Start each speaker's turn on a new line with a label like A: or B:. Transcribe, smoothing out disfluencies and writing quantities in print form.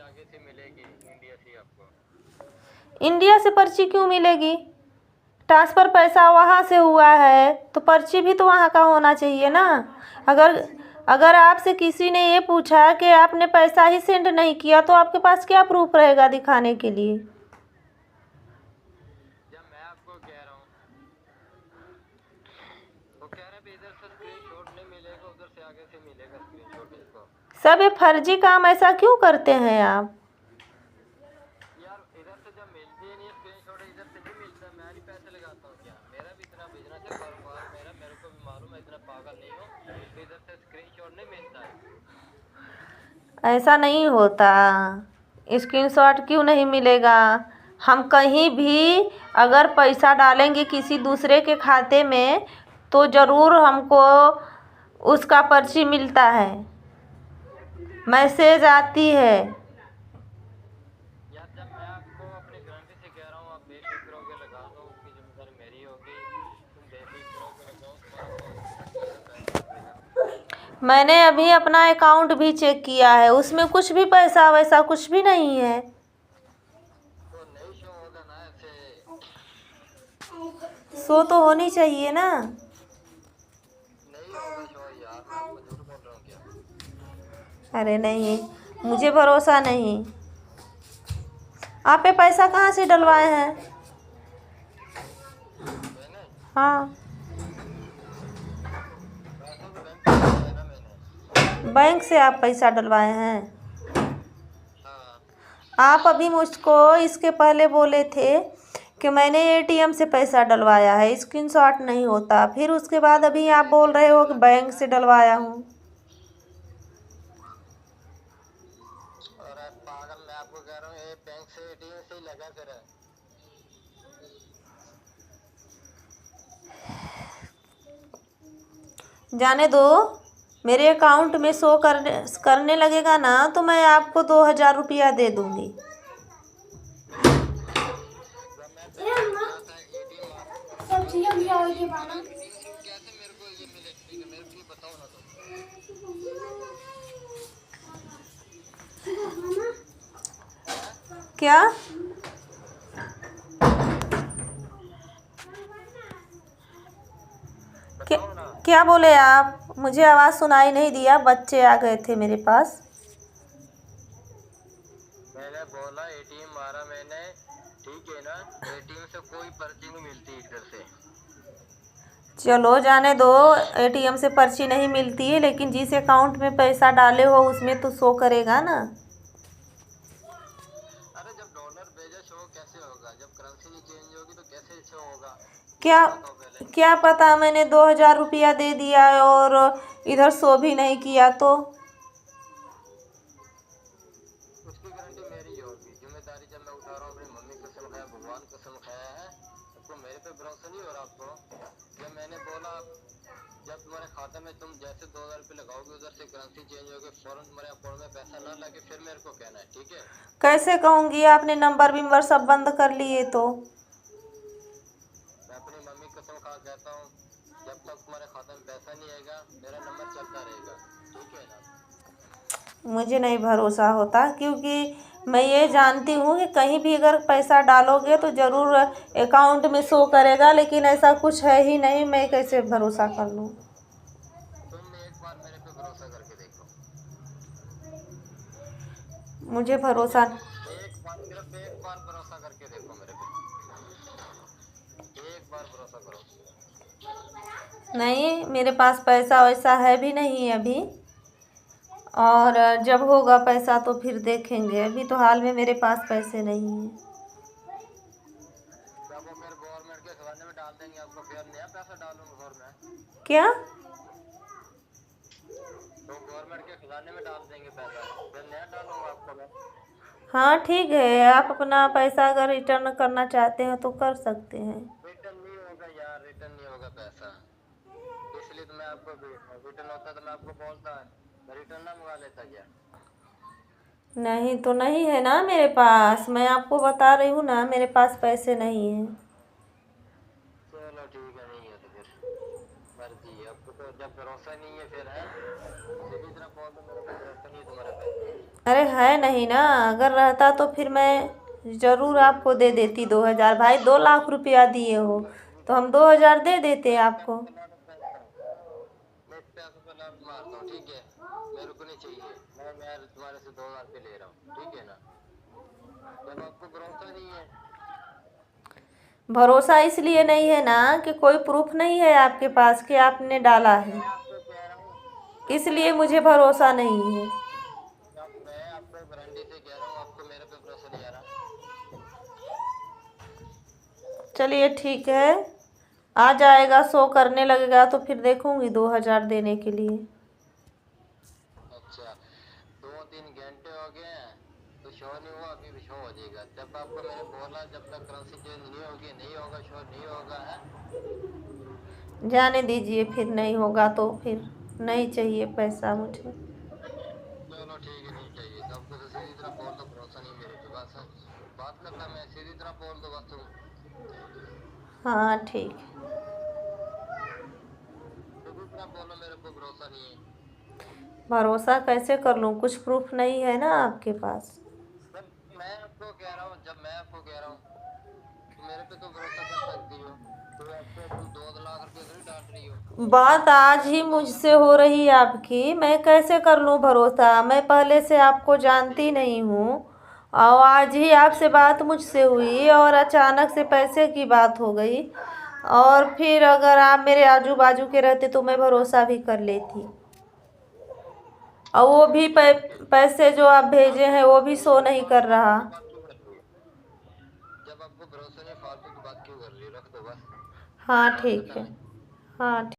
A: आगे से मिलेगी, इंडिया से आपको।
B: इंडिया से पर्ची क्यों मिलेगी? ट्रांसफ़र पैसा वहाँ से हुआ है तो पर्ची भी तो वहाँ का होना चाहिए ना। अगर अगर आपसे किसी ने ये पूछा कि आपने पैसा ही सेंड नहीं किया तो आपके पास क्या प्रूफ रहेगा दिखाने के लिए?
A: जब मैं आपको कह रहा हूँ, वो कह रहे हैं इधर से स्क्रीनशॉट नहीं मिलेगा, उधर से आगे से मिलेगा स्क्रीनशॉट इसको।
B: सब ये फर्जी काम ऐसा क्यों करते हैं आप?
A: यार इधर से जब मिलती ही नहीं स्क्रीनशॉट, इधर से नहीं मिलता, मैं नहीं पैसे लगाता हूँ क्या? मेरा भी इतना बिजनेस है, कारोबार मेरा, मेरे को भी मालूम है, इतना पागल नहीं हूँ। इधर से स्क्रीनशॉट नहीं मिलता है।
B: ऐसा नहीं होता। स्क्रीनशॉट क्यों नहीं मिलेगा? हम कहीं भी अगर पैसा डालेंगे किसी दूसरे के खाते में तो ज़रूर हमको उसका पर्ची मिलता है, मैसेज आती है।
A: यार जब मैं आपको अपनी गारंटी से कह रहा हूँ, आप बेफिक्र होकर लगा दो, उसकी जिम्मेदारी मेरी होगी, तुम बेफिक्र होकर लगाओ, तुम्हारा बहुत ज्यादा पैसा लगेगा।
B: मैंने अभी अपना अकाउंट भी चेक किया है, उसमें कुछ भी पैसा वैसा कुछ भी नहीं है।
A: तो नहीं शो होगा ना ऐसे।
B: शो तो होनी चाहिए ना।
A: नहीं होगा शो यार, मैं आपको झूठ बोल रहा हूँ क्या?
B: अरे नहीं, मुझे भरोसा नहीं। आप ये पैसा कहाँ से डलवाए हैं?
A: मैंने
B: हाँ,
A: पैसा तो बैंक से लिया है ना मैंने।
B: बैंक से आप पैसा डलवाए हैं?
A: हाँ।
B: आप अभी मुझको इसके पहले बोले थे कि मैंने एटीएम से पैसा डलवाया है, स्क्रीनशॉट नहीं होता। फिर उसके बाद अभी आप बोल रहे हो कि बैंक से डलवाया हूँ।
A: और आप पागल, मैं आपको कह रहा हूँ ये बैंक से एटीएम से ही लगा कर है।
B: जाने दो, मेरे अकाउंट में शो करने लगेगा ना तो मैं आपको 2000 रुपया दे दूँगी।
A: जब मैं बैंक में गया था एटीएम मारा, एटीएम से कैसे मेरे को ये मिले? ठीक है, मेरे को ये बताओ ना तुम।
B: क्या क्या
A: बताओ ना।
B: क्या बोले आप? मुझे आवाज़ सुनाई नहीं दिया, बच्चे आ गए थे मेरे पास।
A: मैंने बोला एटीएम मारा मैंने, ठीक है ना? एटीएम से कोई पर्ची नहीं मिलती इधर से।
B: चलो जाने दो, एटीएम से पर्ची नहीं मिलती है, लेकिन जिस अकाउंट में पैसा डाले हो उसमें तो शो करेगा ना।
A: अरे जब डॉलर भेजा शो कैसे होगा? जब करेंसी नहीं चेंज होगी तो कैसे शो होगा? ये
B: क्या
A: तो बताओ पहले।
B: क्या पता, मैंने 2000 रुपया दे दिया और इधर शो भी नहीं किया तो?
A: उसकी गारंटी मेरी होगी, जिम्मेदारी जब मैं उठा रहा हूँ, अपनी मम्मी कसम खाया, भगवान कसम खाया है। आपको मेरे पे भरोसा नहीं हो रहा? आपको जब मैंने बोला, जब तुम्हारे खाते में तुम जैसे 2000 रुपये लगाओगे, उधर से करेंसी चेंज होगी, फौरन तुम्हारे अकाउंट में पैसा ना लगे, फिर मेरे को कहना है, ठीक है?
B: कैसे कहूँगी? आपने नंबर विंबर सब बंद कर लिए तो?
A: मैं अपनी मम्मी कसम खा कहता हूँ, जब तक तुम्हारे खाते में पैसा नहीं आएगा, मेरा नंबर चलता रहेगा, ठीक है ना?
B: मुझे नहीं भरोसा होता, क्योंकि मैं ये जानती हूँ कि कहीं भी अगर पैसा डालोगे तो ज़रूर अकाउंट में शो करेगा, लेकिन ऐसा कुछ है ही नहीं। मैं कैसे भरोसा कर लूँ?
A: तुम एक बार मेरे पे भरोसा करके देखो,
B: मुझे
A: ठीक है?
B: भरोसा
A: एक बार, सिर्फ एक बार भरोसा करके देखो मेरे पे, एक बार भरोसा करो।
B: नहीं, मेरे पास पैसा वैसा है भी नहीं अभी, और जब होगा पैसा तो फिर देखेंगे। अभी तो हाल में मेरे पास पैसे नहीं हैं।
A: जब वो फिर गवर्नमेंट के खजाने में डाल देंगे आपको, फिर नया पैसा डालूंगा घर में,
B: क्या?
A: तो गवर्नमेंट के खजाने में डाल देंगे पैसा, फिर नया डालूंगा आपको मैं।
B: हाँ ठीक है, आप अपना पैसा अगर रिटर्न करना चाहते हैं तो कर सकते हैं।
A: रिटर्न नहीं होगा यार, रिटर्न नहीं होगा पैसा, इसलिए तो मैं आपको, रिटर्न होता तो मैं आपको बोलता, मैं रिटर्न ना मंगा लेता क्या?
B: नहीं तो नहीं है ना मेरे पास, मैं आपको बता रही हूँ ना, मेरे पास पैसे नहीं हैं।
A: चलो ठीक है, नहीं है तो फिर मर्जी है, आपको तो जब भरोसा नहीं है फिर है सीधी तरह बोल दो, मेरे पे भरोसा नहीं है तुम्हारे पे।
B: अरे है नहीं ना, अगर रहता तो फिर मैं ज़रूर आपको दे देती 2,000। भाई 2 लाख रुपया दिए हो तो हम 2,000 दे देते आपको।
A: मैं इस पे आपको प्लाट मारता हूँ, ठीक है, मेरे को नहीं चाहिए, मैं तुम्हारे से 2,000 रुपये ले रहा हूँ, ठीक है ना। जब आपको भरोसा नहीं है,
B: भरोसा इसलिए नहीं है ना कि कोई प्रूफ नहीं है आपके पास कि आपने डाला है,
A: मैं आपको कह रहा हूँ,
B: इसलिए मुझे भरोसा नहीं है।
A: मैं आपको गारंटी से कह रहा हूँ, आपको मेरे पे भरोसा नहीं आ रहा।
B: चलिए ठीक है, आ जाएगा, शो करने लगेगा तो फिर देखूंगी 2,000 देने के लिए।
A: अच्छा, 2-3 घंटे हो गए हैं तो शो नहीं हुआ, अभी भी शो हो जाएगा। जब आपको मैंने बोला जब तक करेंसी चेंज नहीं होगी नहीं होगा, शो नहीं होगा है।
B: जाने दीजिए, फिर नहीं होगा तो फिर नहीं चाहिए पैसा मुझे।
A: चलो ठीक है, नहीं चाहिए तो आपको तो सीधी तरह बोल दो, भरोसा नहीं मेरे पे, बस बात करता मैं सीधी तरह बोल दो बस तुम,
B: हाँ ठीक है।
A: सीधी तरह बोलो मेरे को भरोसा नहीं है।
B: भरोसा कैसे कर लूँ, कुछ प्रूफ नहीं है ना आपके पास।
A: जब मैं आपको कह रहा हूँ, जब मैं आपको कह रहा हूँ तो मेरे पे तो भरोसा कर सकती हो, तो आपको तुम 2 लाख रुपए थोड़ी डांट रही हो।
B: बात आज ही मुझसे हो रही है आपकी, मैं कैसे कर लूँ भरोसा? मैं पहले से आपको जानती नहीं हूँ और आज ही आपसे बात मुझसे हुई और अचानक से पैसे की बात हो गई। और फिर अगर आप मेरे आजू बाजू के रहते तो मैं भरोसा भी कर लेती। और वो भी पैसे जो आप भेजे हैं वो भी शो नहीं कर रहा।
A: बात क्यों कर रही हो? जब आपको भरोसा नहीं, फालतू की बात क्यों कर रही हो, रख दो बस,
B: हाँ
A: बात
B: ठीक
A: खत्म
B: है।
A: है।
B: हाँ।